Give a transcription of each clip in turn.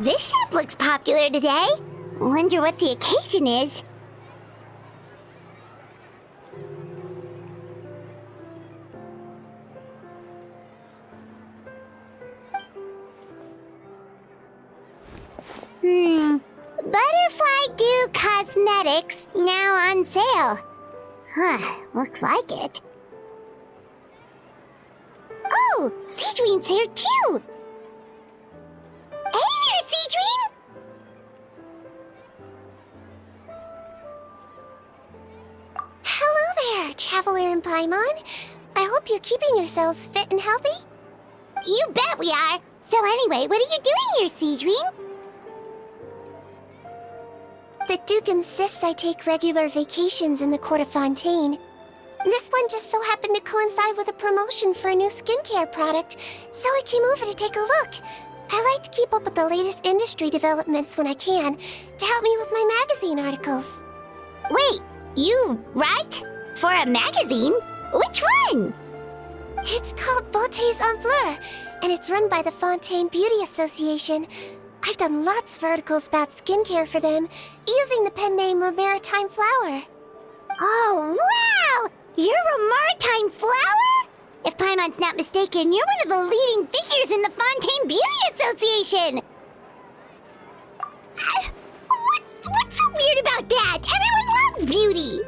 This shop looks popular today. Wonder what the occasion is. Butterfly Dew Cosmetics now on sale. Huh, looks like it. Oh, Siegewinne's here too! Hey there, Siegewinne! Hello there, Traveler and Paimon. I hope you're keeping yourselves fit and healthy. You bet we are! So anyway, what are you doing here, Siegewinne? The Duke insists I take regular vacations in the Court of Fontaine. This one just so happened to coincide with a promotion for a new skincare product, so I came over to take a look. I like to keep up with the latest industry developments when I can, to help me with my magazine articles. Wait, you write? For a magazine? Which one? It's called Beautés en Fleur, and it's run by the Fontaine Beauty Association. I've done lots of articles about skincare for them, using the pen name Maritime Flower. Oh, wow! You're a Maritime Flower? If Paimon's not mistaken, you're one of the leading figures in the Fontaine Beauty Association! What's so weird about that? Everyone loves beauty!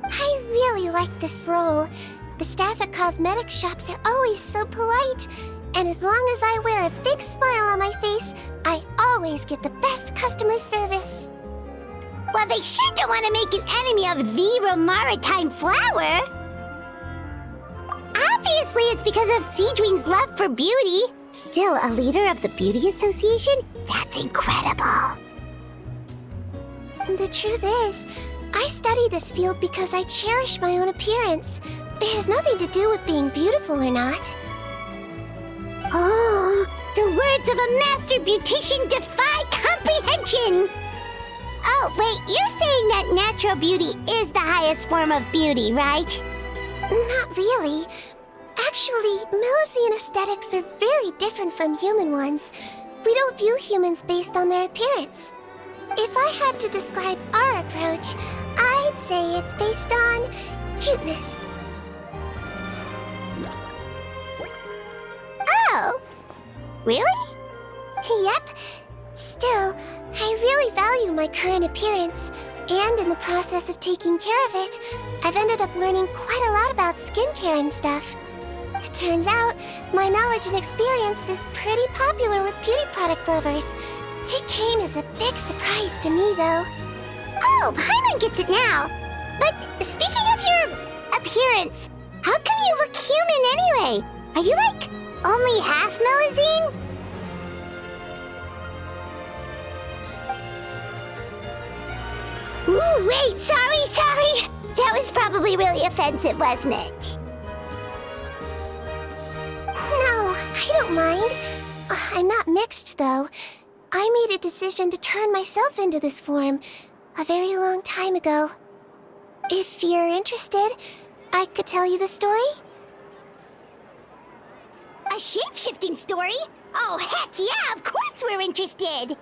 I really like this role. The staff at cosmetic shops are always so polite. And as long as I wear a big smile on my face, I always get the best customer service. Well, they sure don't want to make an enemy of the Maritime Flower. Obviously, it's because of Siegewinne's love for beauty. Still a leader of the Beauty Association? That's incredible. The truth is, I study this field because I cherish my own appearance. It has nothing to do with being beautiful or not. Oh, the words of a master beautician defy comprehension! Oh, wait, you're saying that natural beauty is the highest form of beauty, right? Not really. Actually, Melusine aesthetics are very different from human ones. We don't view humans based on their appearance. If I had to describe our approach, I'd say it's based on cuteness. Oh, really? Yep. Still, I really value my current appearance, and in the process of taking care of it, I've ended up learning quite a lot about skincare and stuff. It turns out, my knowledge and experience is pretty popular with beauty product lovers. It came as a big surprise to me, though. Oh, Paimon gets it now. But speaking of your appearance, how come you look human anyway? Are you like only half Melusine? Ooh, wait, sorry. That was probably really offensive, wasn't it? No, I don't mind. I'm not mixed, though. I made a decision to turn myself into this form a very long time ago. If you're interested, I could tell you the story. A shape-shifting story? Oh, heck yeah, of course we're interested!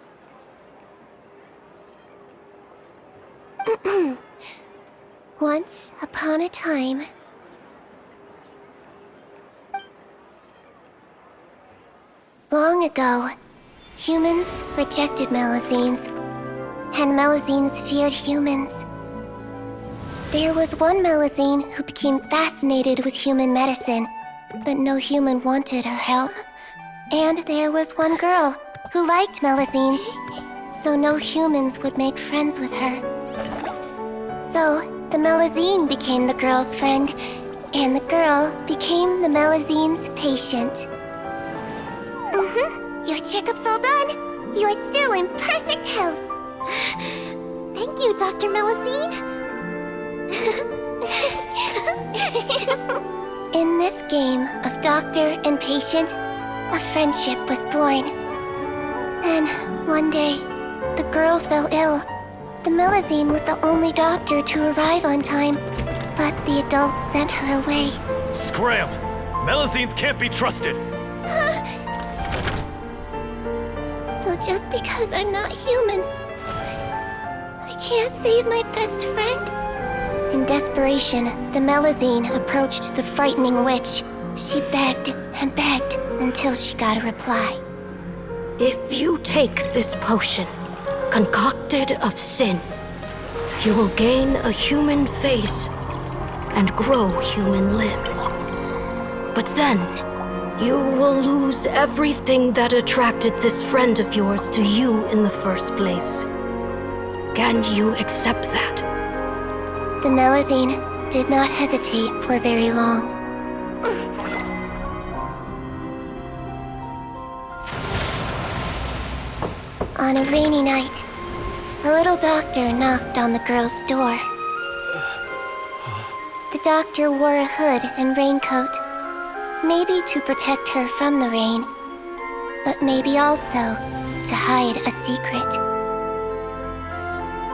Once upon a time. Long ago, humans rejected Melusines, and Melusines feared humans. There was one Melusine who became fascinated with human medicine, but no human wanted her help. And there was one girl who liked Melusines, so no humans would make friends with her. So, the Melusine became the girl's friend, and the girl became the Melusine's patient. Your checkup's all done. You're still in perfect health. Thank you, Dr. Melusine. In this game of doctor and patient, a friendship was born. Then, one day, the girl fell ill. The Melusine was the only doctor to arrive on time, but the adults sent her away. Scram! Melusines can't be trusted! just because I'm not human, I can't save my best friend. In desperation, the Melazine approached the frightening witch. She begged and begged until she got a reply. If you take this potion, concocted of sin, you will gain a human face and grow human limbs. But then, you will lose everything that attracted this friend of yours to you in the first place. Can you accept that? The Melazine did not hesitate for very long. On a rainy night, a little doctor knocked on the girl's door. The doctor wore a hood and raincoat, maybe to protect her from the rain, but maybe also to hide a secret.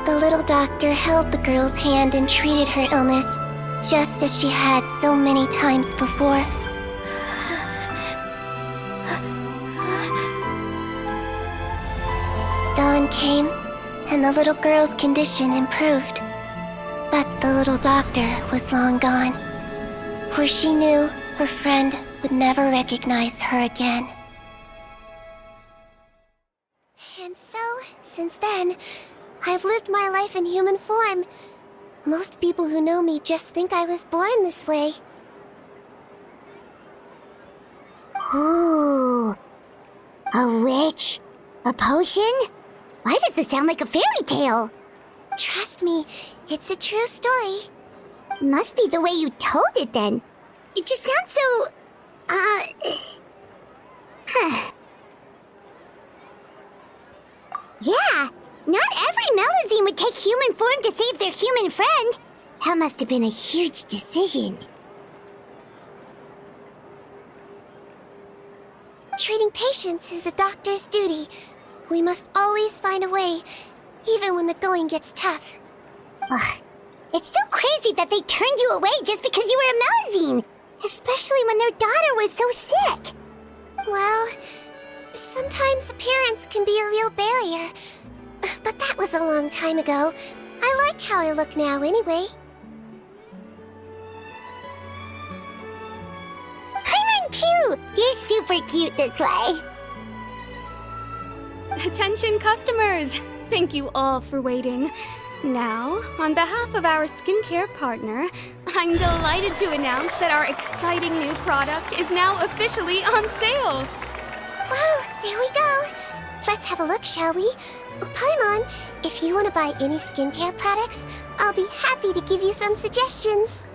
The little doctor held the girl's hand and treated her illness, just as she had so many times before. Dawn came, and the little girl's condition improved. But the little doctor was long gone, for she knew her friend would never recognize her again. And so, since then, I've lived my life in human form. Most people who know me just think I was born this way. Ooh. A witch? A potion? Why does this sound like a fairy tale? Trust me, it's a true story. Must be the way you told it then. It just sounds so... Yeah, not every Melazine would take human form to save their human friend. That must have been a huge decision. Treating patients is a doctor's duty. We must always find a way, even when the going gets tough. Ugh. It's so crazy that they turned you away just because you were a Melazine, especially when their daughter was so sick. Well, sometimes appearance can be a real barrier. But that was a long time ago. I like how I look now anyway. Paimon too! You're super cute this way. Attention customers! Thank you all for waiting. Now, on behalf of our skincare partner, I'm delighted to announce that our exciting new product is now officially on sale. Well, there we go. Let's have a look, shall we? Paimon, if you want to buy any skincare products, I'll be happy to give you some suggestions.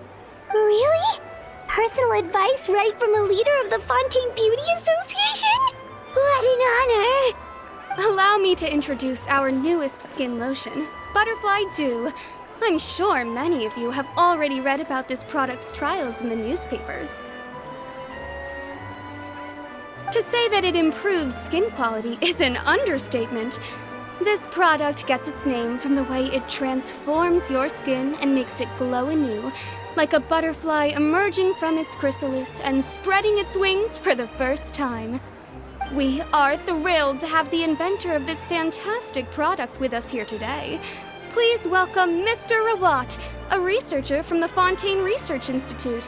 Really? Personal advice right from a leader of the Fontaine Beauty Association? What an honor! Allow me to introduce our newest skin lotion, Butterfly Dew. I'm sure many of you have already read about this product's trials in the newspapers. To say that it improves skin quality is an understatement. This product gets its name from the way it transforms your skin and makes it glow anew, like a butterfly emerging from its chrysalis and spreading its wings for the first time. We are thrilled to have the inventor of this fantastic product with us here today. Please welcome Mr. Rawat, a researcher from the Fontaine Research Institute.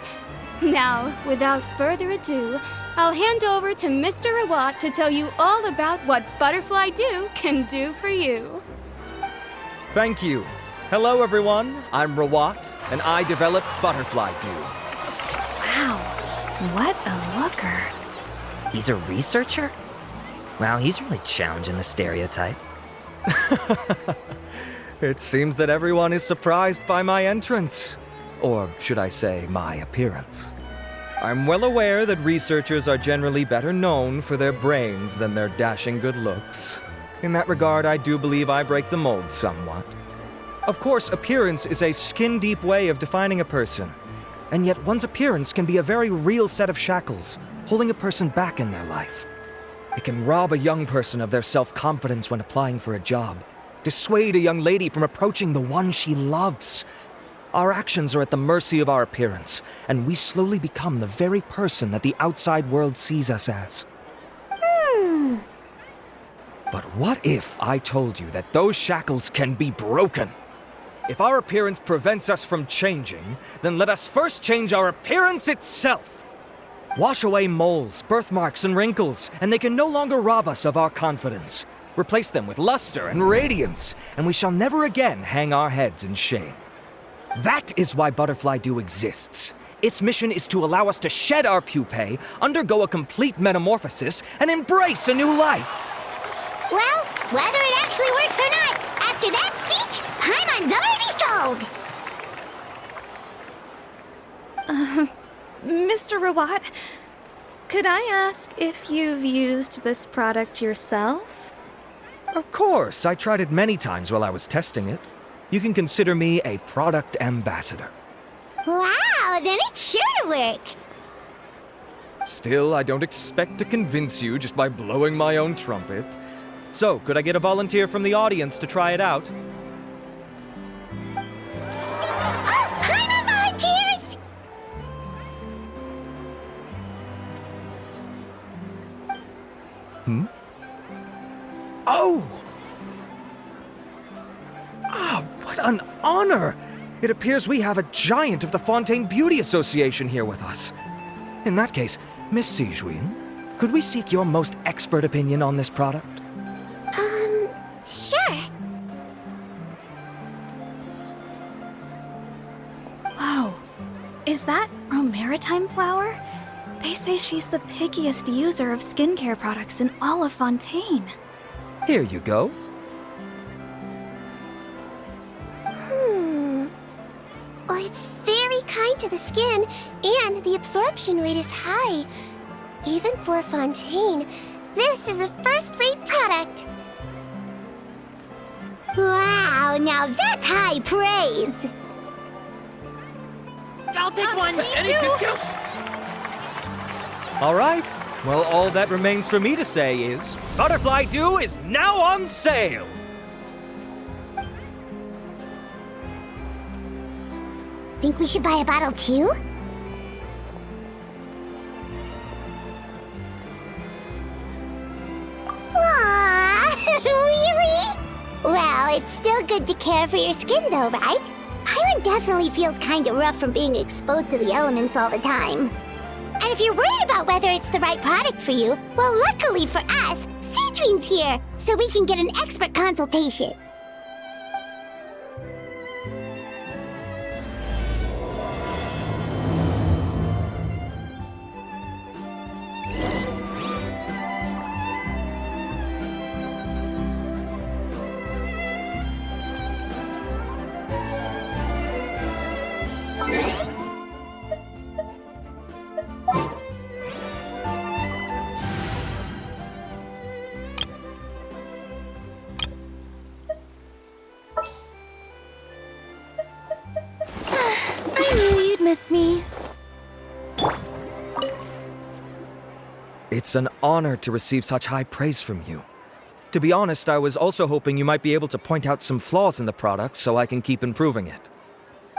Now, without further ado, I'll hand over to Mr. Rawat to tell you all about what Butterfly Dew can do for you. Thank you. Hello, everyone. I'm Rawat, and I developed Butterfly Dew. Wow, what a looker. He's a researcher? Wow, he's really challenging the stereotype. It seems that everyone is surprised by my entrance. Or should I say, my appearance. I'm well aware that researchers are generally better known for their brains than their dashing good looks. In that regard, I do believe I break the mold somewhat. Of course, appearance is a skin-deep way of defining a person. And yet one's appearance can be a very real set of shackles, holding a person back in their life. It can rob a young person of their self-confidence when applying for a job, dissuade a young lady from approaching the one she loves. Our actions are at the mercy of our appearance, and we slowly become the very person that the outside world sees us as. But what if I told you that those shackles can be broken? If our appearance prevents us from changing, then let us first change our appearance itself. Wash away moles, birthmarks, and wrinkles, and they can no longer rob us of our confidence. Replace them with luster and radiance, and we shall never again hang our heads in shame. That is why Butterfly Dew exists. Its mission is to allow us to shed our pupae, undergo a complete metamorphosis, and embrace a new life. Well, whether it actually works or not, after that speech, Paimon's already sold! Mr. Rawat, could I ask if you've used this product yourself? Of course, I tried it many times while I was testing it. You can consider me a product ambassador. Wow, then it's sure to work! Still, I don't expect to convince you just by blowing my own trumpet. So, could I get a volunteer from the audience to try it out? Oh, Paimon volunteers! Oh! Ah, what an honor! It appears we have a giant of the Fontaine Beauty Association here with us. In that case, Miss Siegewinne, could we seek your most expert opinion on this product? Sure. Whoa, is that Romaritime flower? They say she's the pickiest user of skincare products in all of Fontaine. Here you go. Well, it's very kind to the skin, and the absorption rate is high. Even for Fontaine, this is a first-rate product. Wow, now that's high praise! I'll take one. Any discounts? All right. Well, all that remains for me to say is, Butterfly Dew is now on sale! Think we should buy a bottle too? Aww, really? Well, it's still good to care for your skin though, right? Paimon definitely feels kinda rough from being exposed to the elements all the time. And if you're worried about whether it's the right product for you, well, luckily for us, Siegewinne's here, so we can get an expert consultation. I knew you'd miss me. It's an honor to receive such high praise from you. To be honest, I was also hoping you might be able to point out some flaws in the product so I can keep improving it.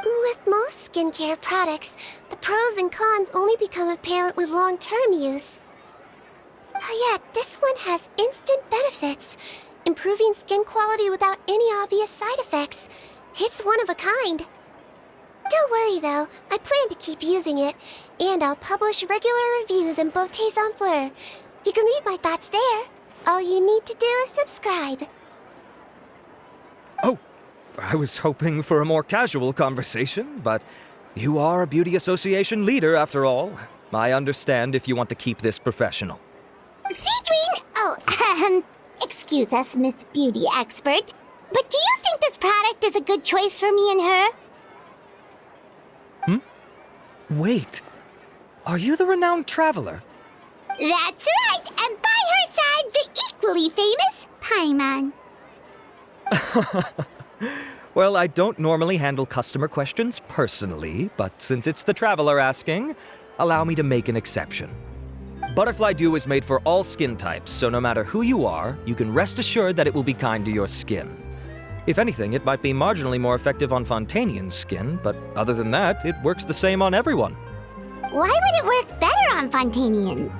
With most skincare products, the pros and cons only become apparent with long-term use. Yet, this one has instant benefits, improving skin quality without any obvious side effects. It's one of a kind. Don't worry though, I plan to keep using it, and I'll publish regular reviews in Beauté Sans Fleur. You can read my thoughts there. All you need to do is subscribe. Oh, I was hoping for a more casual conversation, but you are a beauty association leader after all. I understand if you want to keep this professional. Siegewinne! Oh, excuse us, Miss Beauty Expert, but do you think this product is a good choice for me and her? Wait, are you the renowned traveler? That's right, and by her side, the equally famous Paimon. Well, I don't normally handle customer questions personally, but since it's the traveler asking, allow me to make an exception. Butterfly Dew is made for all skin types, so no matter who you are, you can rest assured that it will be kind to your skin. If anything, it might be marginally more effective on Fontainian's skin, but other than that, it works the same on everyone. Why would it work better on Fontainians?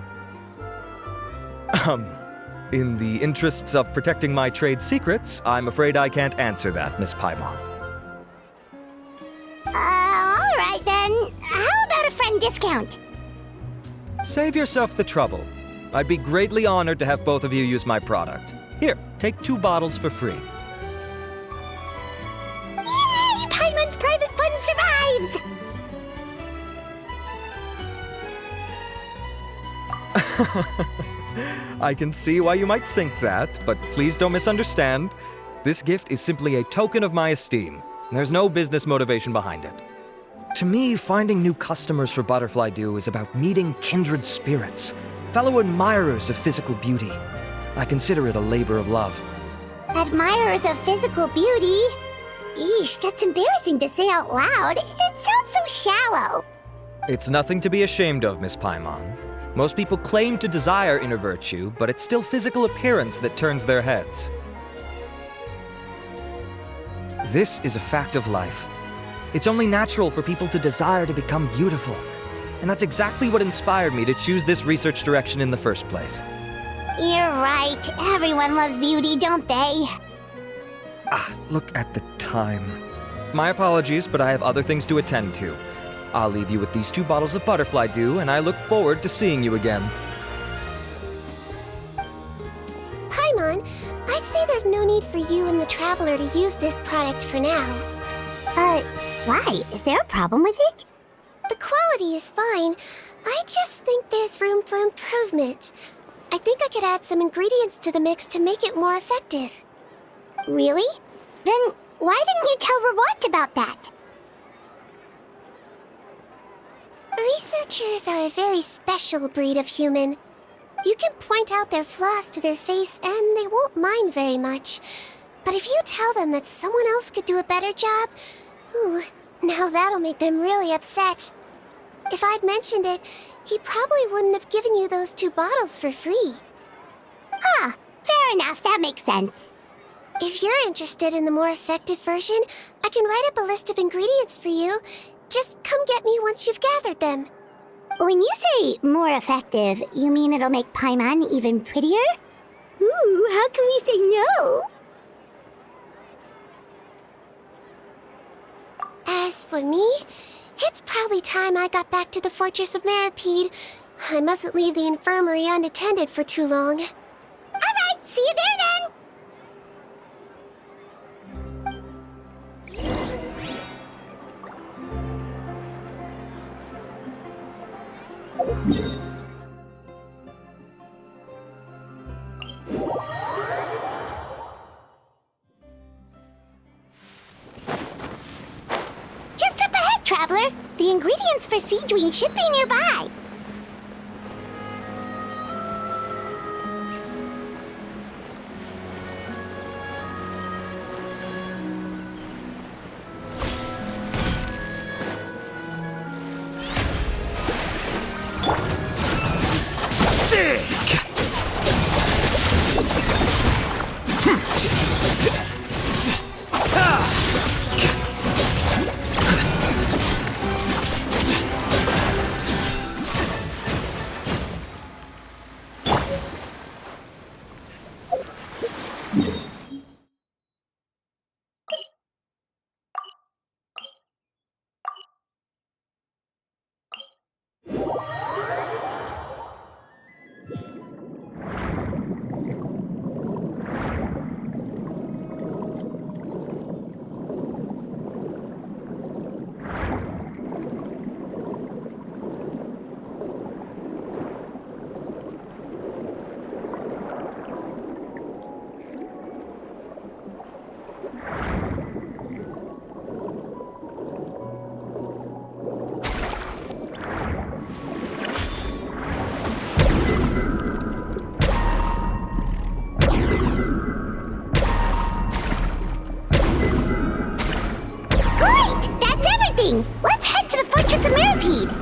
In the interests of protecting my trade secrets, I'm afraid I can't answer that, Miss Paimon. Alright then. How about a friend discount? Save yourself the trouble. I'd be greatly honored to have both of you use my product. Here, take 2 bottles for free. Yay! Paimon's private fund survives! I can see why you might think that, but please don't misunderstand. This gift is simply a token of my esteem. There's no business motivation behind it. To me, finding new customers for Butterfly Dew is about meeting kindred spirits, fellow admirers of physical beauty. I consider it a labor of love. Admirers of physical beauty? Eesh, that's embarrassing to say out loud. It sounds so shallow. It's nothing to be ashamed of, Miss Paimon. Most people claim to desire inner virtue, but it's still physical appearance that turns their heads. This is a fact of life. It's only natural for people to desire to become beautiful. And that's exactly what inspired me to choose this research direction in the first place. You're right. Everyone loves beauty, don't they? Look at the time. My apologies, but I have other things to attend to. I'll leave you with these 2 bottles of Butterfly Dew, and I look forward to seeing you again. Paimon, I'd say there's no need for you and the Traveler to use this product for now. Why? Is there a problem with it? The quality is fine. I just think there's room for improvement. I think I could add some ingredients to the mix to make it more effective. Really? Then why didn't you tell Rawat about that? Researchers are a very special breed of human. You can point out their flaws to their face and they won't mind very much. But if you tell them that someone else could do a better job, ooh, now that'll make them really upset. If I'd mentioned it, he probably wouldn't have given you those 2 bottles for free. Fair enough, that makes sense. If you're interested in the more effective version, I can write up a list of ingredients for you. Just come get me once you've gathered them. When you say more effective, you mean it'll make Paimon even prettier? Ooh, how can we say no? As for me, it's probably time I got back to the Fortress of Meripede. I mustn't leave the infirmary unattended for too long. Alright, see you there then! Just up ahead, Traveler. The ingredients for Siegewinne should be nearby. Let's head to the Fortress of Meripede!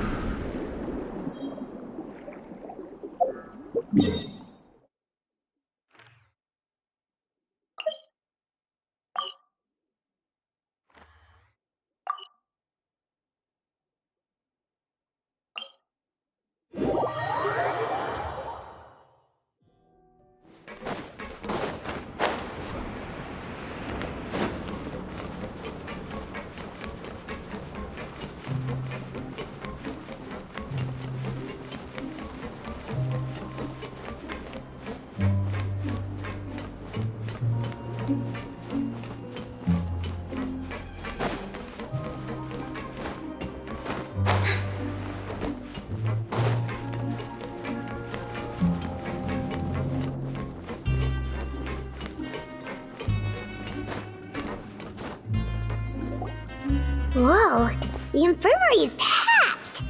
Whoa, the infirmary is packed.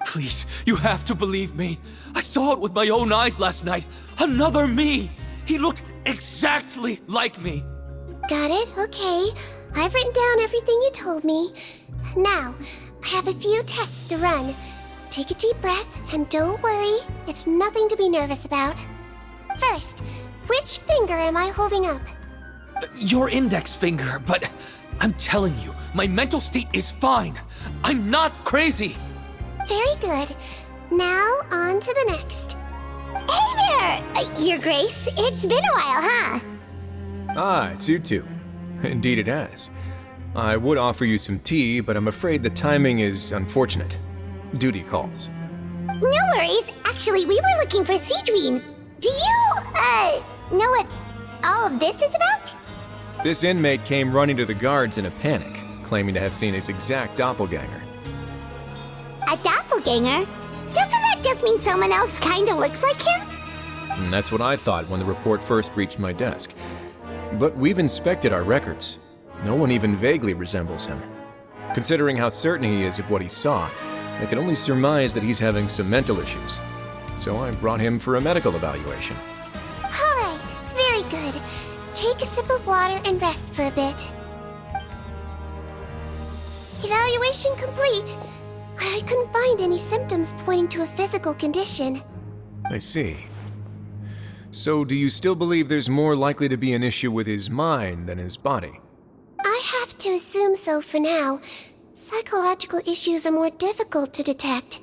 Please, you have to believe me. I saw it with my own eyes last night. Another me! He looked exactly like me. Got it, okay. I've written down everything you told me. Now, I have a few tests to run. Take a deep breath, and don't worry, it's nothing to be nervous about. First, which finger am I holding up? Your index finger, but I'm telling you, my mental state is fine. I'm not crazy. Very good. Now, on to the next. Hey there, Your Grace. It's been a while, huh? Ah, it's you two. Indeed it has. I would offer you some tea, but I'm afraid the timing is unfortunate. Duty calls. No worries. Actually, we were looking for Siegewinne. Do you, know what all of this is about? This inmate came running to the guards in a panic, claiming to have seen his exact doppelganger. A doppelganger? Doesn't that just mean someone else kinda looks like him? And that's what I thought when the report first reached my desk. But we've inspected our records. No one even vaguely resembles him. Considering how certain he is of what he saw, I can only surmise that he's having some mental issues. So I brought him for a medical evaluation. All right, very good. Take a sip of water and rest for a bit. Evaluation complete. I couldn't find any symptoms pointing to a physical condition. I see. So do you still believe there's more likely to be an issue with his mind than his body? I have to assume so for now. Psychological issues are more difficult to detect.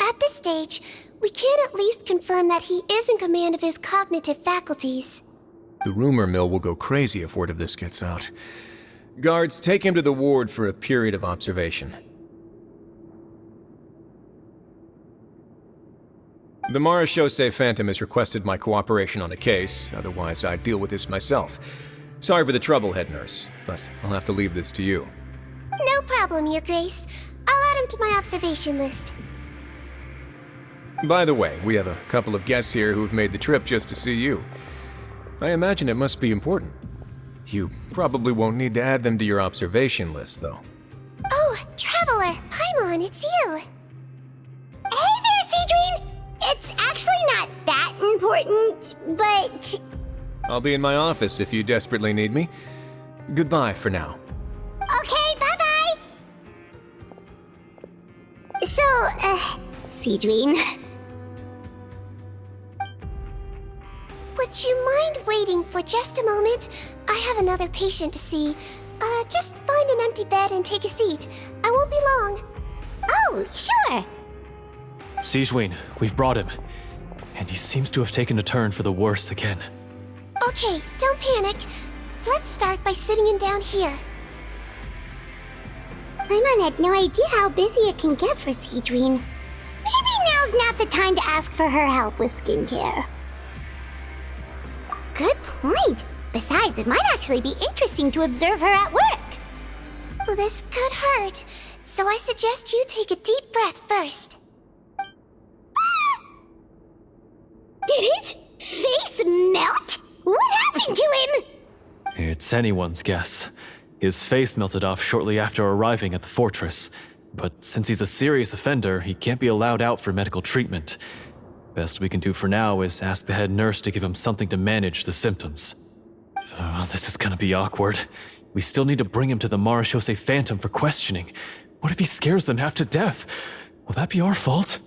At this stage, we can at least confirm that he is in command of his cognitive faculties. The rumor mill will go crazy if word of this gets out. Guards, take him to the ward for a period of observation. The Marechaussee Phantom has requested my cooperation on a case, otherwise I'd deal with this myself. Sorry for the trouble, head nurse, but I'll have to leave this to you. No problem, Your Grace. I'll add him to my observation list. By the way, we have a couple of guests here who've made the trip just to see you. I imagine it must be important. You probably won't need to add them to your observation list, though. Oh, Traveler! Paimon, it's you! Hey there, Siegewinne! It's actually not that important, but... I'll be in my office if you desperately need me. Goodbye for now. Okay, bye-bye! So, Siegewinne... Would you mind waiting for just a moment? I have another patient to see. Just find an empty bed and take a seat. I won't be long. Oh, sure! Siegewinne, we've brought him. And he seems to have taken a turn for the worse again. Okay, don't panic. Let's start by sitting him down here. Paimon had no idea how busy it can get for Siegewinne. Maybe now's not the time to ask for her help with skincare. Good point. Besides, it might actually be interesting to observe her at work. Well, this could hurt, so I suggest you take a deep breath first. Did his face melt? What happened to him? It's anyone's guess. His face melted off shortly after arriving at the fortress. But since he's a serious offender, he can't be allowed out for medical treatment. Best we can do for now is ask the head nurse to give him something to manage the symptoms. This is gonna be awkward. We still need to bring him to the Marechaussee Phantom for questioning. What if he scares them half to death? Will that be our fault?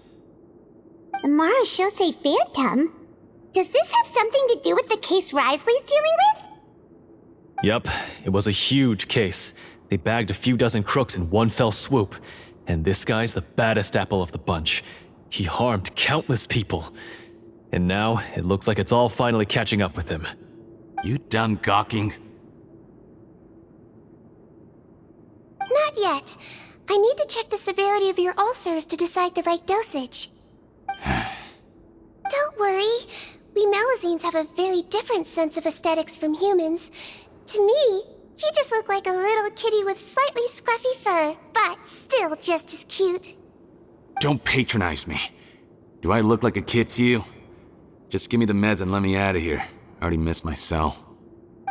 The Marechaussee Phantom? Does this have something to do with the case Risley's dealing with? Yep, it was a huge case. They bagged a few dozen crooks in one fell swoop. And this guy's the baddest apple of the bunch. He harmed countless people. And now, it looks like it's all finally catching up with him. You done gawking? Not yet. I need to check the severity of your ulcers to decide the right dosage. Don't worry. We Melazines have a very different sense of aesthetics from humans. To me, he just looked like a little kitty with slightly scruffy fur, but still just as cute. Don't patronize me. Do I look like a kid to you? Just give me the meds and let me out of here. I already missed my cell.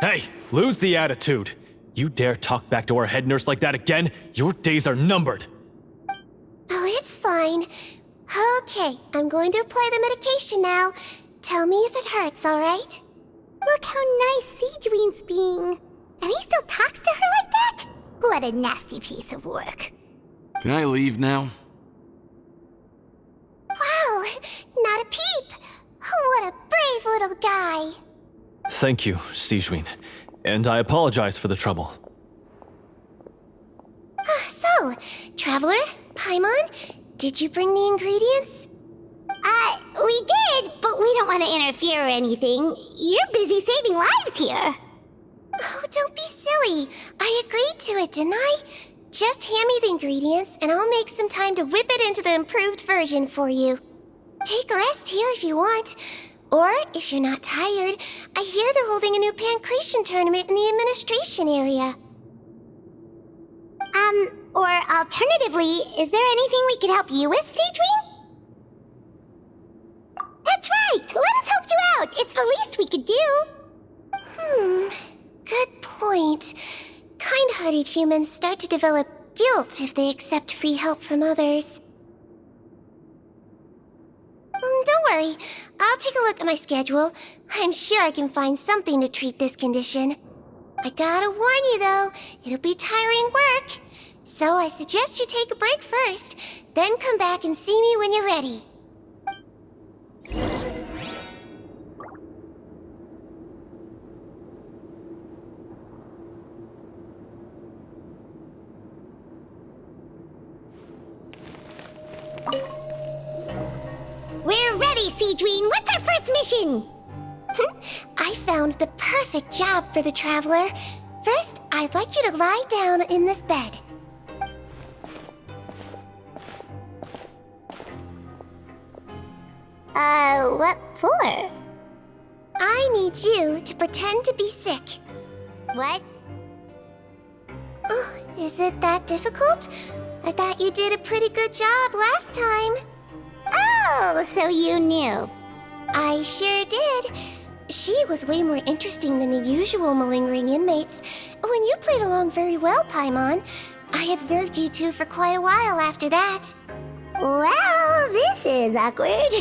Hey, lose the attitude. You dare talk back to our head nurse like that again? Your days are numbered. Oh, it's fine. Okay, I'm going to apply the medication now. Tell me if it hurts, alright? Look how nice Siegewinne's being. And he still talks to her like that? What a nasty piece of work. Can I leave now? Wow, not a peep. What a brave little guy. Thank you, Siegewinne. And I apologize for the trouble. So, Traveler, Paimon, did you bring the ingredients? We did, but we don't want to interfere or anything. You're busy saving lives here. Oh, don't be silly. I agreed to it, didn't I? Just hand me the ingredients, and I'll make some time to whip it into the improved version for you. Take a rest here if you want. Or, if you're not tired, I hear they're holding a new pancreation tournament in the administration area. Or alternatively, is there anything we could help you with, Siegewinne? That's right! Let us help you out! It's the least we could do! Good point. Kind-hearted humans start to develop guilt if they accept free help from others. Don't worry. I'll take a look at my schedule. I'm sure I can find something to treat this condition. I gotta warn you, though, it'll be tiring work. So I suggest you take a break first, then come back and see me when you're ready. We're ready, Siegewinne! What's our first mission? I found the perfect job for the Traveler. First, I'd like you to lie down in this bed. What for? I need you to pretend to be sick. What? Oh, is it that difficult? I thought you did a pretty good job last time. Oh, so you knew. I sure did. She was way more interesting than the usual malingering inmates. When you played along very well, Paimon. I observed you two for quite a while after that. Well, this is awkward.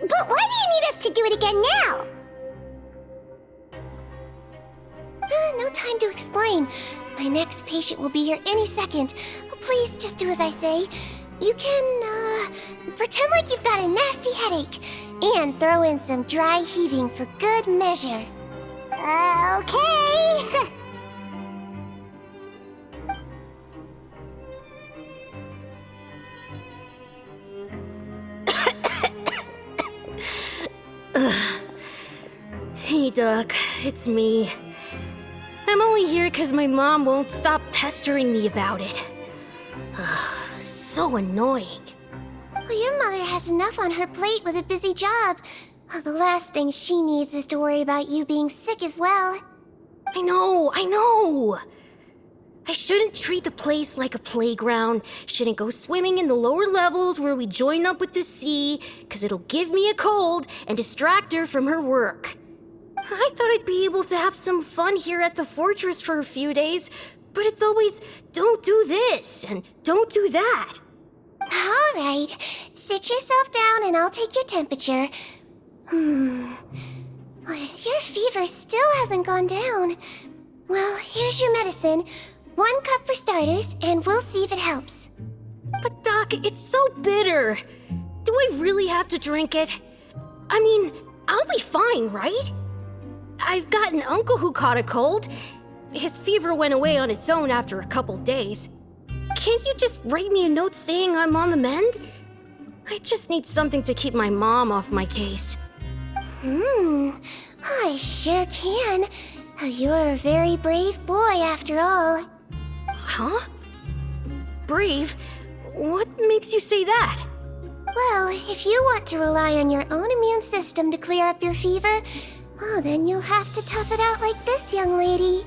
But why do you need us to do it again now? No time to explain. My next patient will be here any second. Please just do as I say. You can, pretend like you've got a nasty headache. And throw in some dry heaving for good measure. Okay. Hey, Doc, it's me. I'm only here because my mom won't stop pestering me about it. So annoying. Well, your mother has enough on her plate with a busy job. The last thing she needs is to worry about you being sick as well. I know. I shouldn't treat the place like a playground. Shouldn't go swimming in the lower levels where we join up with the sea, because it'll give me a cold and distract her from her work. I thought I'd be able to have some fun here at the fortress for a few days, but it's always, don't do this and don't do that. All right, sit yourself down and I'll take your temperature. Your fever still hasn't gone down. Well, here's your medicine. 1 cup for starters, and we'll see if it helps. But Doc, it's so bitter. Do I really have to drink it? I mean, I'll be fine, right? I've got an uncle who caught a cold. His fever went away on its own after a couple days. Can't you just write me a note saying I'm on the mend? I just need something to keep my mom off my case. I sure can. You're a very brave boy after all. Huh? Brave? What makes you say that? Well, if you want to rely on your own immune system to clear up your fever, then you'll have to tough it out like this young lady.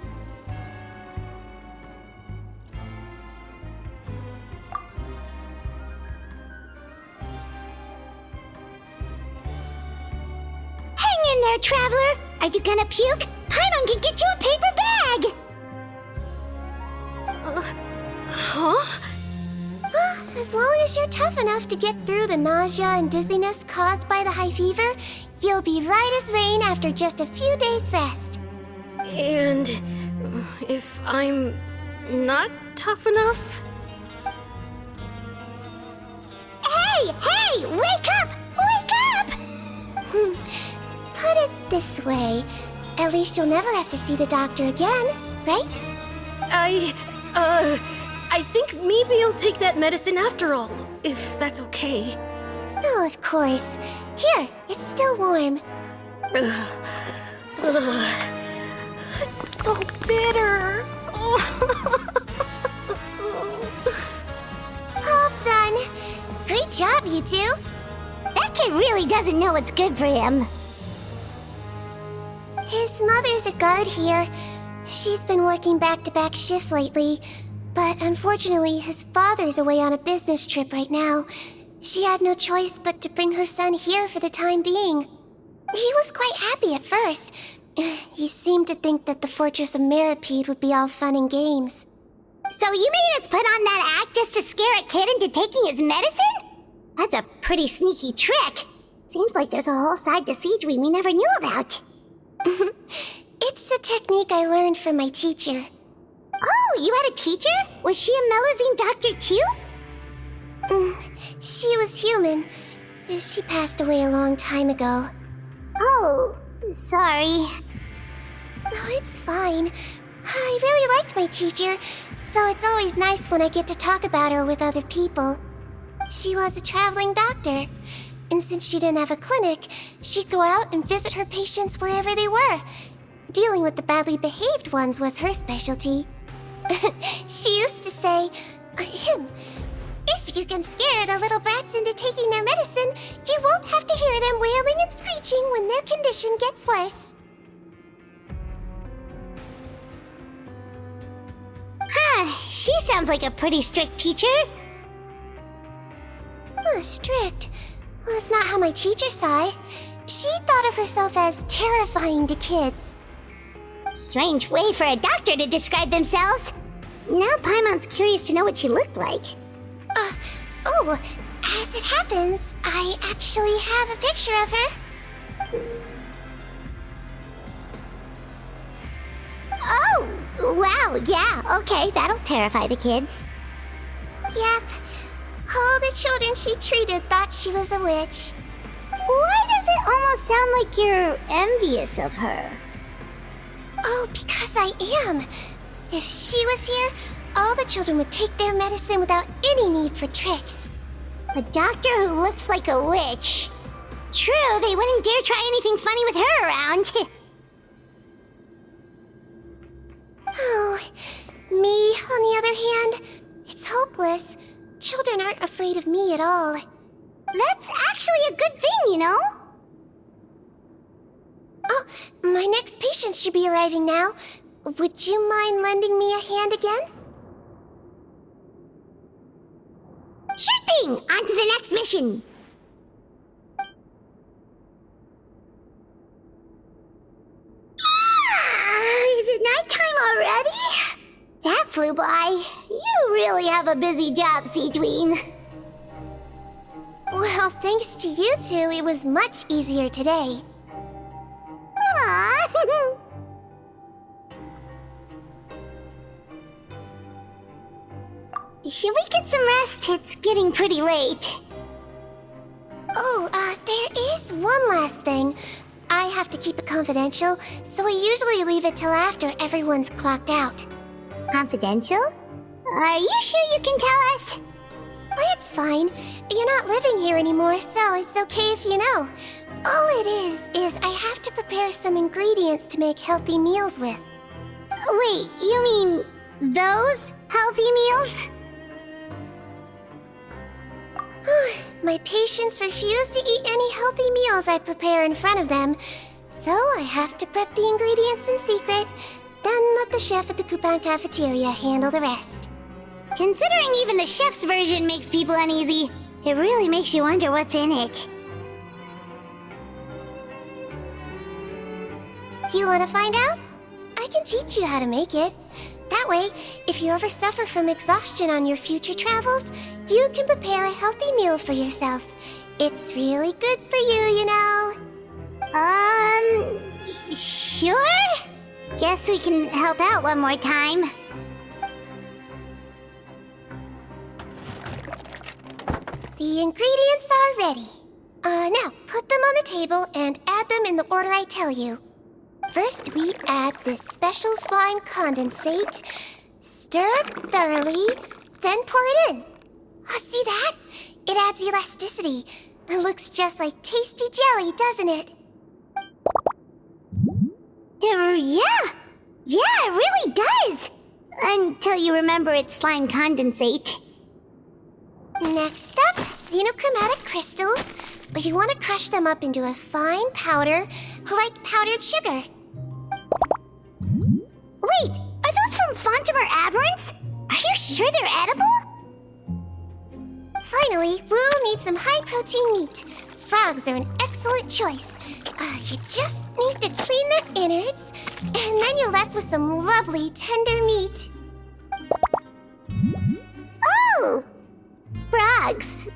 Hang in there, Traveler! Are you gonna puke? Paimon can get you a paper bag! Huh? As long as you're tough enough to get through the nausea and dizziness caused by the high fever, you'll be right as rain after just a few days' rest. And if I'm not tough enough? Hey! Wake up! Wake up! Put it this way, at least you'll never have to see the doctor again, right? I think maybe I'll take that medicine after all, if that's okay. Oh, of course. Here, it's still warm. It's so bitter. All done. Great job, you two. That kid really doesn't know what's good for him. His mother's a guard here. She's been working back-to-back shifts lately, but unfortunately, his father's away on a business trip right now. She had no choice but to bring her son here for the time being. He was quite happy at first. He seemed to think that the Fortress of Meripede would be all fun and games. So you made us put on that act just to scare a kid into taking his medicine? That's a pretty sneaky trick. Seems like there's a whole side to Siegewinne we never knew about. It's a technique I learned from my teacher. Oh, you had a teacher? Was she a Melazine doctor too? She was human. She passed away a long time ago. Oh, sorry. No, it's fine. I really liked my teacher, so it's always nice when I get to talk about her with other people. She was a traveling doctor, and since she didn't have a clinic, she'd go out and visit her patients wherever they were. Dealing with the badly behaved ones was her specialty. She used to say, if you can scare the little brats into taking their medicine, you won't have to hear them wailing and screeching when their condition gets worse. She sounds like a pretty strict teacher. Strict? Well, that's not how my teacher saw it. She thought of herself as terrifying to kids. Strange way for a doctor to describe themselves. Now Paimon's curious to know what she looked like. As it happens, I actually have a picture of her. Oh, wow, yeah, okay, that'll terrify the kids. Yep. All the children she treated thought she was a witch. Why does it almost sound like you're envious of her? Oh, because I am. If she was here, all the children would take their medicine without any need for tricks. A doctor who looks like a witch. True, they wouldn't dare try anything funny with her around. Oh, me, on the other hand, it's hopeless. Children aren't afraid of me at all. That's actually a good thing, you know? Oh, my next patient should be arriving now. Would you mind lending me a hand again? Sure thing! On to the next mission! Is it nighttime already? That flew by. You really have a busy job, Siegewinne. Well, thanks to you two, it was much easier today. Aww. Should we get some rest? It's getting pretty late. Oh, there is one last thing. I have to keep it confidential, so I usually leave it till after everyone's clocked out. Confidential? Are you sure you can tell us? It's fine. You're not living here anymore, so it's okay if you know. All it is I have to prepare some ingredients to make healthy meals with. Wait, you mean those healthy meals? My patients refuse to eat any healthy meals I prepare in front of them, so I have to prep the ingredients in secret, then let the chef at the Coupon cafeteria handle the rest. Considering even the chef's version makes people uneasy, it really makes you wonder what's in it. You want to find out? I can teach you how to make it. That way, if you ever suffer from exhaustion on your future travels, you can prepare a healthy meal for yourself. It's really good for you, you know. Sure? Guess we can help out one more time. The ingredients are ready. Now, put them on the table and add them in the order I tell you. First, we add this special slime condensate, stir it thoroughly, then pour it in. See that? It adds elasticity. It looks just like tasty jelly, doesn't it? Yeah! Yeah, it really does! Until you remember it's slime condensate. Next up, xenochromatic crystals. You want to crush them up into a fine powder, like powdered sugar. Wait, are those from Fontimer Aberrants? Are you sure they're edible? Finally, we'll need some high-protein meat. Frogs are an excellent choice. You just need to clean their innards, and then you're left with some lovely, tender meat. Oh! Frogs.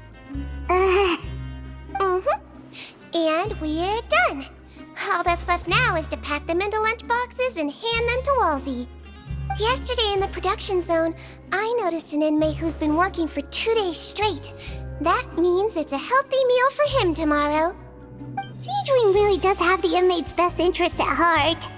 And we're done. All that's left now is to pack them into lunch boxes and hand them to Walsey. Yesterday in the production zone, I noticed an inmate who's been working for 2 days straight. That means it's a healthy meal for him tomorrow. Siegewinne really does have the inmate's best interests at heart.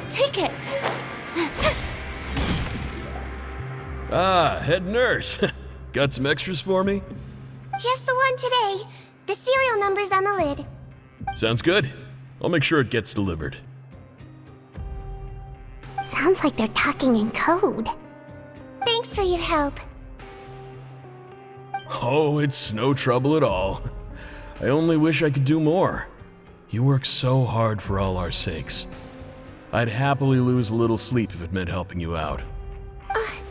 Ticket! Ah, head nurse. Got some extras for me? Just the one today. The serial number's on the lid. Sounds good. I'll make sure it gets delivered. Sounds like they're talking in code. Thanks for your help. Oh, it's no trouble at all. I only wish I could do more. You work so hard for all our sakes. I'd happily lose a little sleep if it meant helping you out.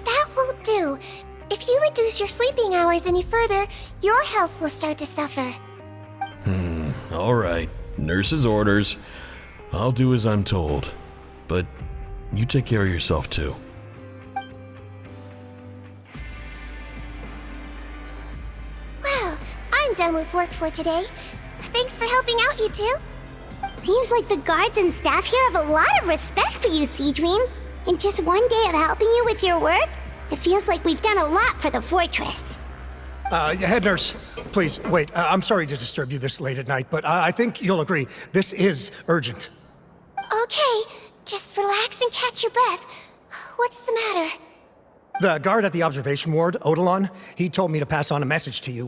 That won't do. If you reduce your sleeping hours any further, your health will start to suffer. All right. Nurse's orders. I'll do as I'm told. But you take care of yourself too. Well, I'm done with work for today. Thanks for helping out, you two. Seems like the guards and staff here have a lot of respect for you, Siegewinne. In just one day of helping you with your work, it feels like we've done a lot for the fortress. Head nurse, please, wait. I'm sorry to disturb you this late at night, but I think you'll agree, this is urgent. Okay, just relax and catch your breath. What's the matter? The guard at the observation ward, Odilon, he told me to pass on a message to you.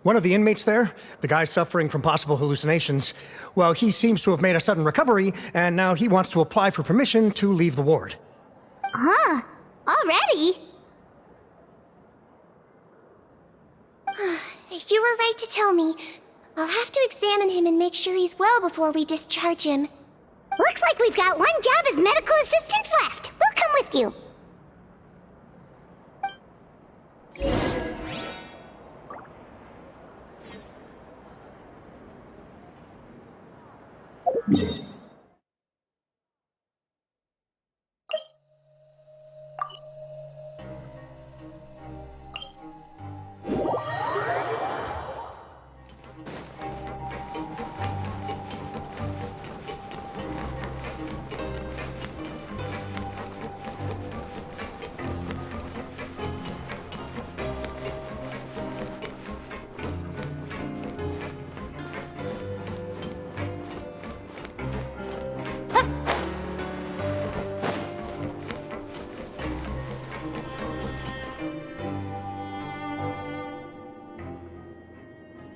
One of the inmates there, the guy suffering from possible hallucinations, well, he seems to have made a sudden recovery, and now he wants to apply for permission to leave the ward. Huh? Already? You were right to tell me. I'll have to examine him and make sure he's well before we discharge him. Looks like we've got one job as medical assistants left. We'll come with you.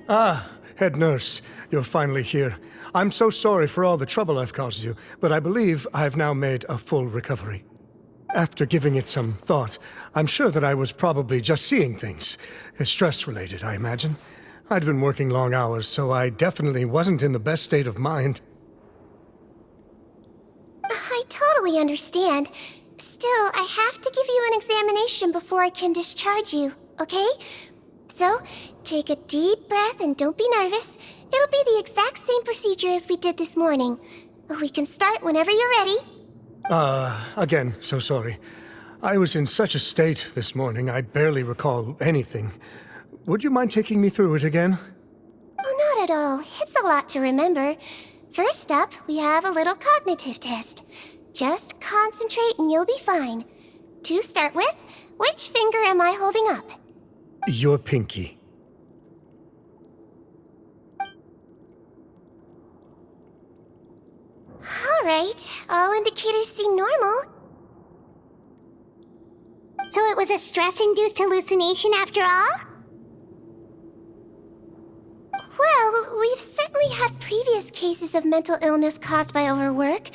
Ah, head nurse, you're finally here. I'm so sorry for all the trouble I've caused you, but I believe I've now made a full recovery. After giving it some thought, I'm sure that I was probably just seeing things. Stress-related, I imagine. I'd been working long hours, so I definitely wasn't in the best state of mind. I totally understand. Still, I have to give you an examination before I can discharge you, okay? So, take a deep breath and don't be nervous. It'll be the exact same procedure as we did this morning. We can start whenever you're ready. Again, so sorry. I was in such a state this morning, I barely recall anything. Would you mind taking me through it again? Oh, not at all. It's a lot to remember. First up, we have a little cognitive test. Just concentrate and you'll be fine. To start with, which finger am I holding up? Your pinky. Alright, all indicators seem normal. So it was a stress-induced hallucination after all? Well, we've certainly had previous cases of mental illness caused by overwork,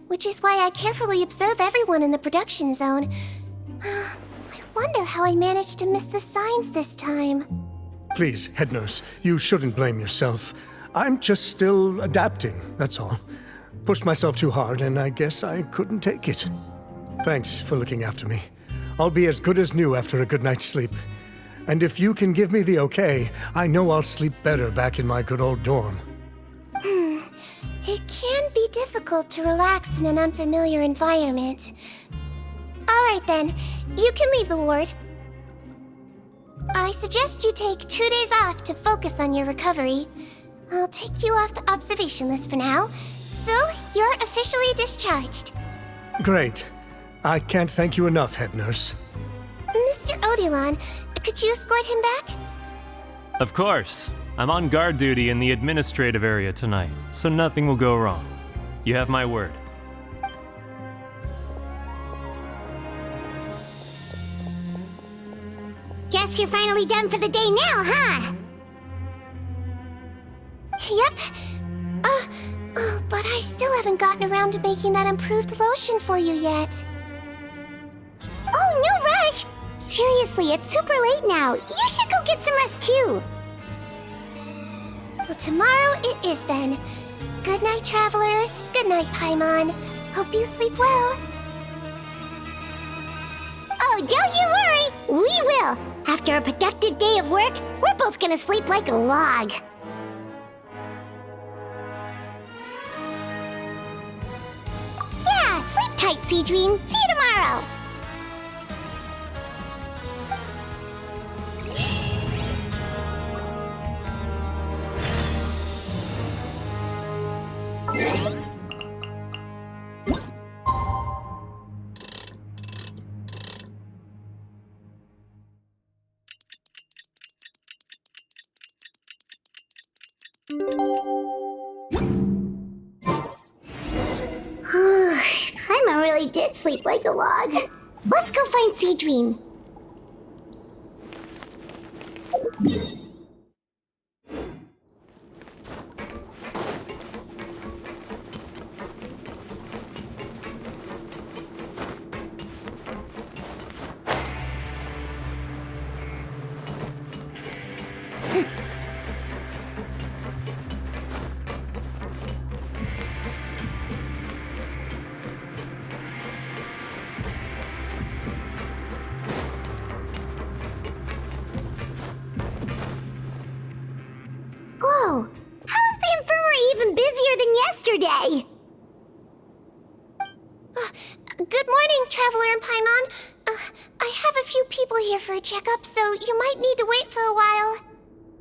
which is why I carefully observe everyone in the production zone. I wonder how I managed to miss the signs this time. Please, head nurse, you shouldn't blame yourself. I'm just still adapting, that's all. Pushed myself too hard, and I guess I couldn't take it. Thanks for looking after me. I'll be as good as new after a good night's sleep. And if you can give me the okay, I know I'll sleep better back in my good old dorm. It can be difficult to relax in an unfamiliar environment. Alright then, you can leave the ward. I suggest you take 2 days off to focus on your recovery. I'll take you off the observation list for now, so you're officially discharged. Great. I can't thank you enough, head nurse. Mr. Odilon, could you escort him back? Of course. I'm on guard duty in the administrative area tonight, so nothing will go wrong. You have my word. Guess you're finally done for the day now, huh? Yep. But I still haven't gotten around to making that improved lotion for you yet. Oh, no rush! Seriously, it's super late now. You should go get some rest too. Well, tomorrow it is then. Good night, Traveler. Good night, Paimon. Hope you sleep well. Oh, don't you worry. We will. After a productive day of work, we're both gonna sleep like a log. Yeah, sleep tight, Siegewinne. See you tomorrow. Paimon really did sleep like a log. Let's go find Siegewinne. Good morning, Traveler and Paimon. I have a few people here for a checkup, so you might need to wait for a while.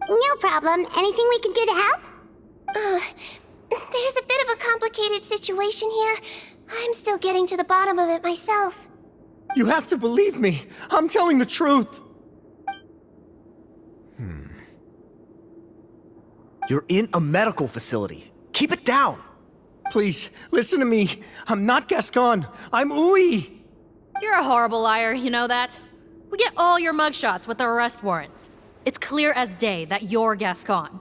No problem. Anything we can do to help? There's a bit of a complicated situation here. I'm still getting to the bottom of it myself. You have to believe me. I'm telling the truth. You're in a medical facility. Keep it down. Please, listen to me. I'm not Gascon. I'm Uwe. You're a horrible liar, you know that? We get all your mugshots with the arrest warrants. It's clear as day that you're Gascon.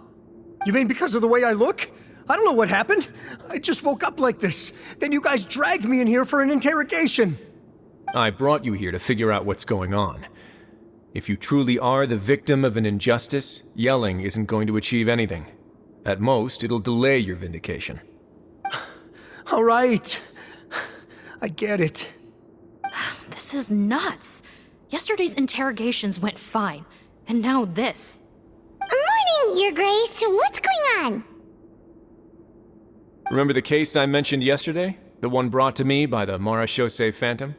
You mean because of the way I look? I don't know what happened. I just woke up like this. Then you guys dragged me in here for an interrogation. I brought you here to figure out what's going on. If you truly are the victim of an injustice, yelling isn't going to achieve anything. At most, it'll delay your vindication. All right. I get it. This is nuts. Yesterday's interrogations went fine, and now this. Morning, Your Grace. What's going on? Remember the case I mentioned yesterday? The one brought to me by the Marechaussee Phantom?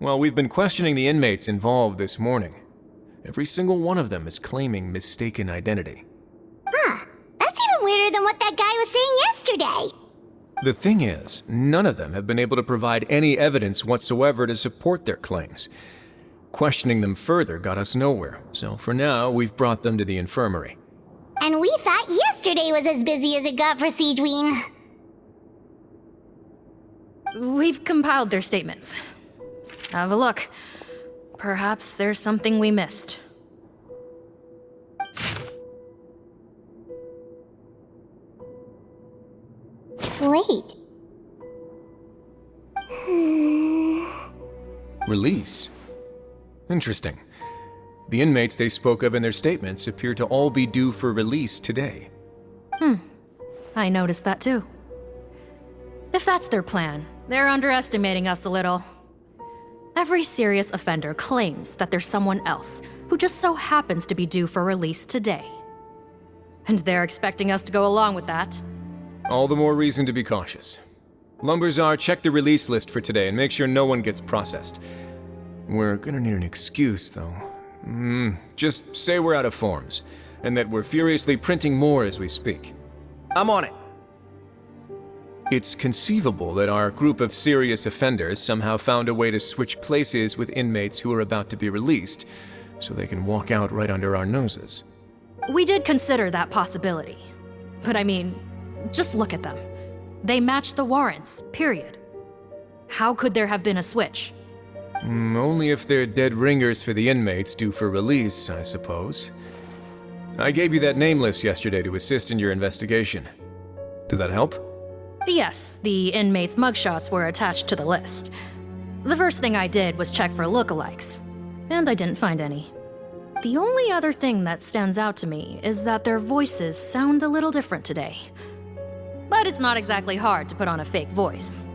Well, we've been questioning the inmates involved this morning. Every single one of them is claiming mistaken identity. Huh. That's even weirder than what that guy was saying yesterday. The thing is, none of them have been able to provide any evidence whatsoever to support their claims. Questioning them further got us nowhere, so for now, we've brought them to the infirmary. And we thought yesterday was as busy as it got for Siegewinne. We've compiled their statements. Have a look. Perhaps there's something we missed. Wait. Release? Interesting. The inmates they spoke of in their statements appear to all be due for release today. I noticed that too. If that's their plan, they're underestimating us a little. Every serious offender claims that there's someone else who just so happens to be due for release today. And they're expecting us to go along with that. All the more reason to be cautious. Lumberzar, check the release list for today and make sure no one gets processed. We're gonna need an excuse, though. Just say we're out of forms, and that we're furiously printing more as we speak. I'm on it. It's conceivable that our group of serious offenders somehow found a way to switch places with inmates who are about to be released, so they can walk out right under our noses. We did consider that possibility. But I mean, just look at them. They match the warrants, period. How could there have been a switch? Only if they're dead ringers for the inmates due for release, I suppose. I gave you that name list yesterday to assist in your investigation. Did that help? Yes, the inmates' mugshots were attached to the list. The first thing I did was check for lookalikes, and I didn't find any. The only other thing that stands out to me is that their voices sound a little different today. But it's not exactly hard to put on a fake voice.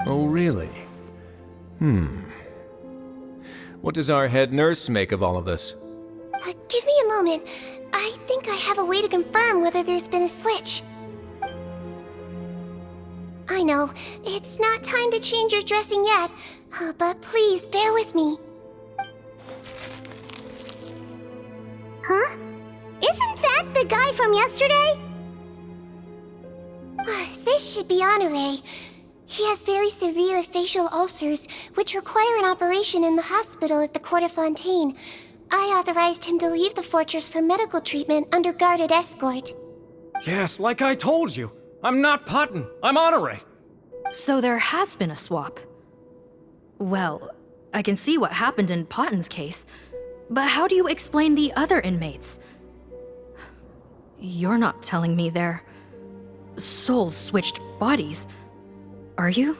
Oh, really? What does our head nurse make of all of this? Give me a moment. I think I have a way to confirm whether there's been a switch. I know, it's not time to change your dressing yet, but please bear with me. Huh? Isn't that the guy from yesterday? This should be Honore. He has very severe facial ulcers, which require an operation in the hospital at the Court of Fontaine. I authorized him to leave the fortress for medical treatment under guarded escort. Yes, like I told you. I'm not Putton. I'm Honore. So there has been a swap. Well, I can see what happened in Potton's case, but how do you explain the other inmates? You're not telling me their souls switched bodies, are you?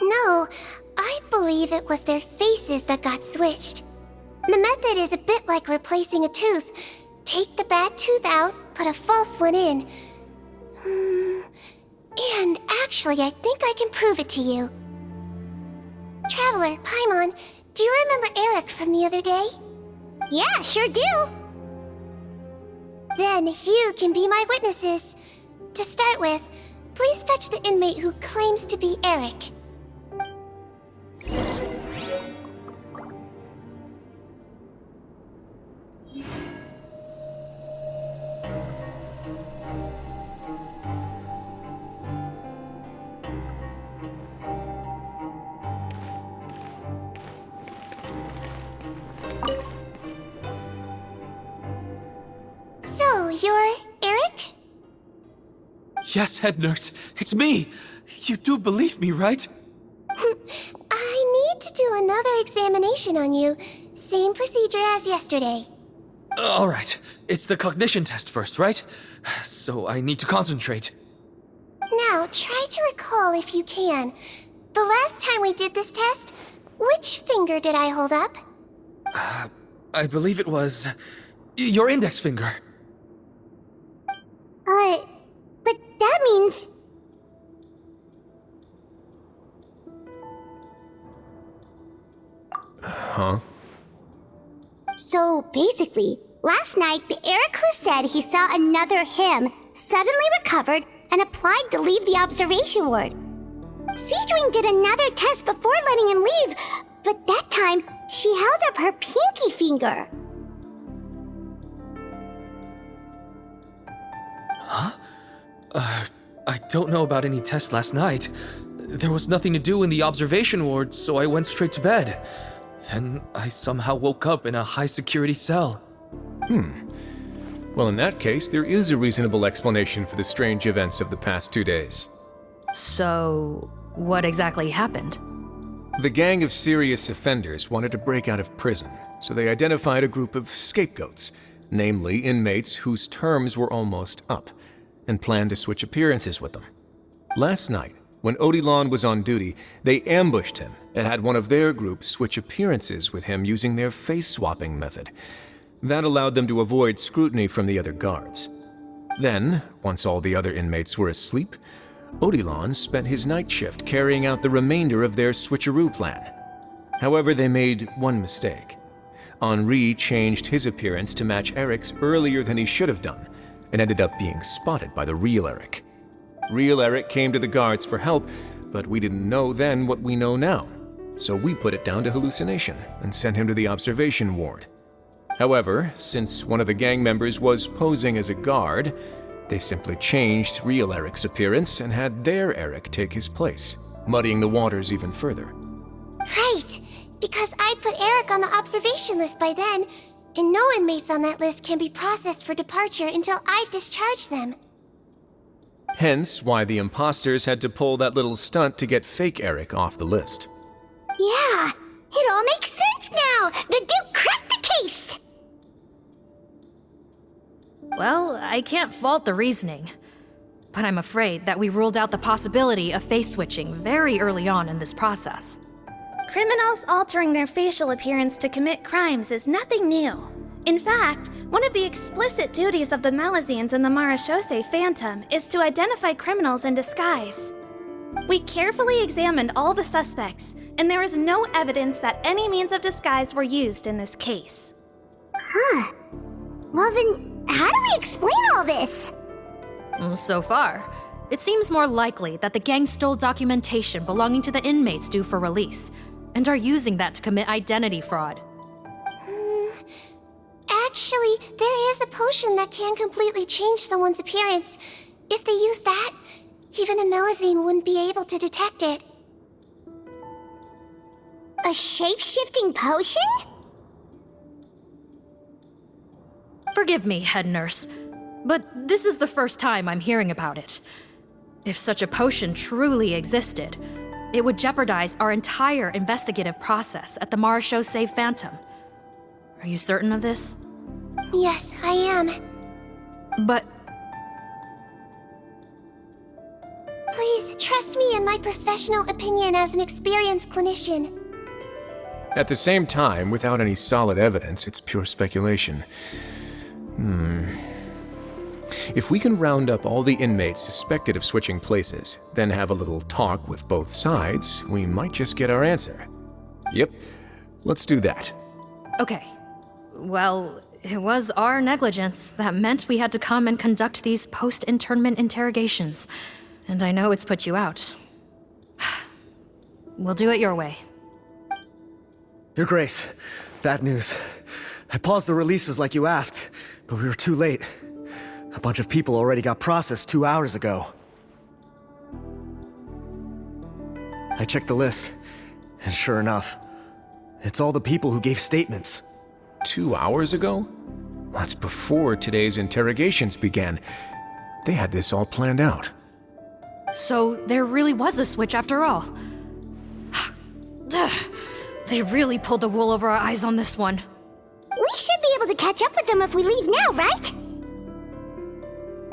No, I believe it was their faces that got switched. The method is a bit like replacing a tooth. Take the bad tooth out, put a false one in. And actually, I think I can prove it to you. Traveler, Paimon, do you remember Eric from the other day? Yeah, sure do. Then you can be my witnesses. To start with, please fetch the inmate who claims to be Eric. Yes, head nurse, it's me. You do believe me, right? I need to do another examination on you. Same procedure as yesterday. All right, it's the cognition test first, right? So I need to concentrate. Now, try to recall if you can. The last time we did this test, which finger did I hold up? I believe it was your index finger. But that means... Huh? So basically, last night the Eric who said he saw another him suddenly recovered and applied to leave the observation ward. Siegewinne did another test before letting him leave, but that time she held up her pinky finger. Huh? I don't know about any tests last night. There was nothing to do in the observation ward, so I went straight to bed. Then I somehow woke up in a high-security cell. Well, in that case, there is a reasonable explanation for the strange events of the past 2 days. So, what exactly happened? The gang of serious offenders wanted to break out of prison, so they identified a group of scapegoats, namely inmates whose terms were almost up, and planned to switch appearances with them. Last night, when Odilon was on duty, they ambushed him and had one of their group switch appearances with him using their face-swapping method. That allowed them to avoid scrutiny from the other guards. Then, once all the other inmates were asleep, Odilon spent his night shift carrying out the remainder of their switcheroo plan. However, they made one mistake. Henri changed his appearance to match Eric's earlier than he should have done, and ended up being spotted by the real Eric. Real Eric came to the guards for help, but we didn't know then what we know now, so we put it down to hallucination and sent him to the observation ward. However, since one of the gang members was posing as a guard, they simply changed real Eric's appearance and had their Eric take his place, muddying the waters even further. Right, because I put Eric on the observation list by then, and no inmates on that list can be processed for departure until I've discharged them. Hence why the imposters had to pull that little stunt to get fake Eric off the list. Yeah, it all makes sense now! The Duke cracked the case! Well, I can't fault the reasoning. But I'm afraid that we ruled out the possibility of face switching very early on in this process. Criminals altering their facial appearance to commit crimes is nothing new. In fact, one of the explicit duties of the Malazines in the Marechaussee Phantom is to identify criminals in disguise. We carefully examined all the suspects, and there is no evidence that any means of disguise were used in this case. Huh. Well then, how do we explain all this? So far, it seems more likely that the gang stole documentation belonging to the inmates due for release, and are using that to commit identity fraud. Actually, there is a potion that can completely change someone's appearance. If they use that, even a Melazine wouldn't be able to detect it. A shape-shifting potion? Forgive me, head nurse, but this is the first time I'm hearing about it. If such a potion truly existed, it would jeopardize our entire investigative process at the Marechaussee Phantom. Are you certain of this? Yes, I am. But... Please, trust me in my professional opinion as an experienced clinician. At the same time, without any solid evidence, it's pure speculation. If we can round up all the inmates suspected of switching places, then have a little talk with both sides, we might just get our answer. Yep, let's do that. Okay. Well, it was our negligence that meant we had to come and conduct these post-internment interrogations. And I know it's put you out. We'll do it your way. Your Grace, bad news. I paused the releases like you asked, but we were too late. A bunch of people already got processed 2 hours ago. I checked the list, and sure enough, it's all the people who gave statements. 2 hours ago? That's before today's interrogations began. They had this all planned out. So there really was a switch after all. They really pulled the wool over our eyes on this one. We should be able to catch up with them if we leave now, right?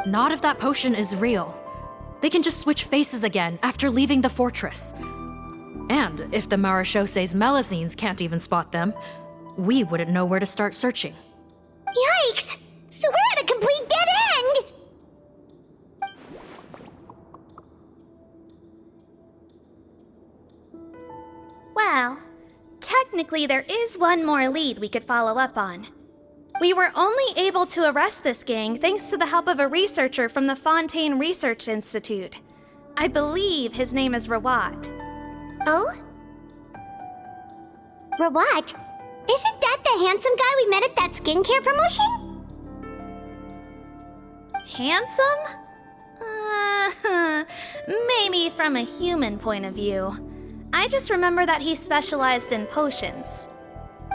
Not if that potion is real. They can just switch faces again after leaving the fortress. And if the Marishose's Melusines can't even spot them, we wouldn't know where to start searching. Yikes! So we're at a complete dead end! Well, technically there is one more lead we could follow up on. We were only able to arrest this gang thanks to the help of a researcher from the Fontaine Research Institute. I believe his name is Rawat. Oh? Rawat? Isn't that the handsome guy we met at that skincare promotion? Handsome? Maybe from a human point of view. I just remember that he specialized in potions.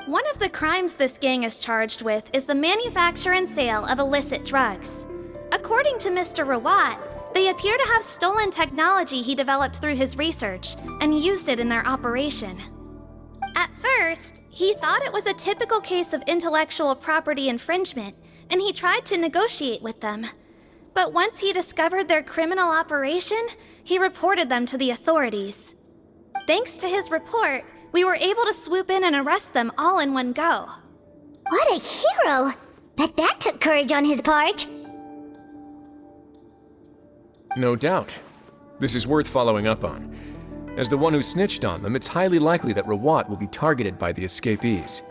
One of the crimes this gang is charged with is the manufacture and sale of illicit drugs. According to Mr. Rawat, they appear to have stolen technology he developed through his research and used it in their operation. At first, he thought it was a typical case of intellectual property infringement, and he tried to negotiate with them. But once he discovered their criminal operation, he reported them to the authorities. Thanks to his report, we were able to swoop in and arrest them all in one go. What a hero! Bet that took courage on his part. No doubt. This is worth following up on. As the one who snitched on them, it's highly likely that Rawat will be targeted by the escapees.